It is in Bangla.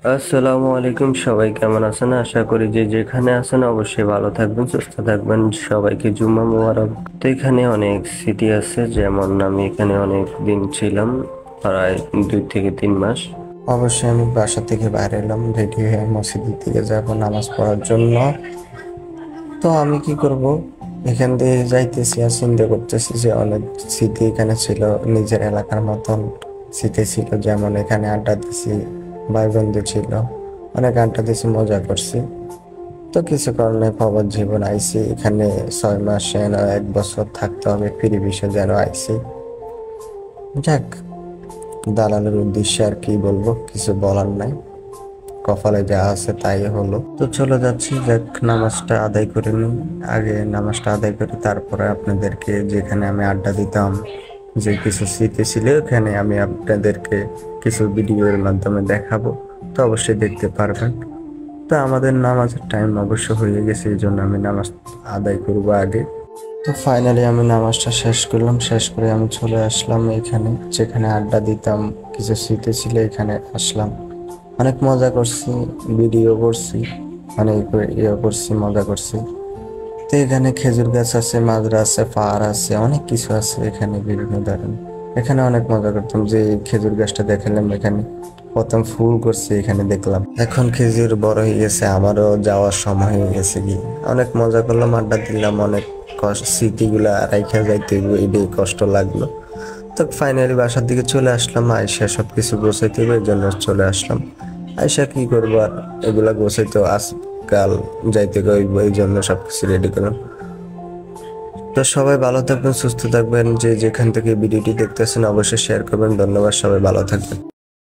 আসসালামু আলাইকুম, সবাই কেমন আছেন? আশা করি যে যেখানে আছেন অবশ্যই ভালো থাকবেন, সুস্থ থাকবেন। সবাইকে জুম্মা মোবারক। তো এখানে অনেক স্মৃতি আছে, যেমন আমি এখানে অনেক দিন ছিলাম, প্রায় 2 থেকে 3 মাস। অবশ্যই আমি বাসা থেকে বাইরে এলাম, রেডি হয়ে মসজিদের দিকে যাব নামাজ পড়ার জন্য। তো আমি কি করব, এখান দিয়ে যাইতেছি আর চিন্তা করতেছি যে অনেক স্মৃতি এখানে ছিল, নিজের এলাকার মতন স্মৃতি ছিল। যেমন এখানে আড্ডা দিছি, ভাই বন্ধু ছিল, অনেক আড্ডা দিছি, মজা করছি। তো কিছু কারণে খবর জীবন আইছি এখানে 6 মাস, 1 বছর থাকতে হবে, ফিরি বিষয় যেন আইছি। যাক, দালালের উদ্দেশ্যে আর কি বলবো, কিছু বলার নাই, কপালে যা আছে তাই হলো। তো চলে যাচ্ছি, যাক নামাজটা আদায় করে নিই। আগে নামাজটা আদায় করি, তারপরে আপনাদেরকে যেখানে আমি আড্ডা দিতাম, যে কিছু স্মৃতি ছিল ওখানে আমি আপনাদেরকে কিছু ভিডিওর মাধ্যমে দেখাবো। তো অবশ্যই দেখতে পারবেন। তো আমাদের নামাজের টাইম অবশ্য হয়ে গেছে, এই জন্য আমি নামাজ আদায় করবো আগে। তো ফাইনালি আমি নামাজটা শেষ করলাম, শেষ করে আমি চলে আসলাম এখানে, যেখানে আড্ডা দিতাম, কিছু স্মৃতি ছিল, এখানে আসলাম। অনেক মজা করছি, ভিডিও করছি, অনেক ইয়ে করছি, মজা করছি। তো এখানে খেজুর গাছ আছে, মাজরা আছে, পাহাড় আছে, অনেক কিছু আছে এখানে বিভিন্ন ধরনের। এখানে অনেক মজা করতাম, যে এই খেজুর গাছটা দেখালাম এখানে, প্রথম ফুল করছে এখানে দেখলাম। এখন খেজুর বড় হয়ে গেছে, আমারও যাওয়ার সময় হয়ে গেছে। কি অনেক মজা করলাম, আড্ডা দিলাম, অনেক কষ্ট, স্মৃতিগুলা রাইখা যাইতে এটাই কষ্ট লাগলো। তো ফাইনালি বাসার দিকে চলে আসলাম, আয়সা সবকিছু গোছাইতে হবে, এই জন্য চলে আসলাম। আয়সা কি করবো আর, এগুলা গোছাইতে আজকাল যাইতে হইব, এই জন্য সবকিছু রেডি করলাম। তো সবাই ভালো থাকবেন, সুস্থ থাকবেন, যে যেখান থেকে ভিডিওটি দেখতেছেন অবশ্যই শেয়ার করবেন। ধন্যবাদ, সবাই ভালো থাকবেন।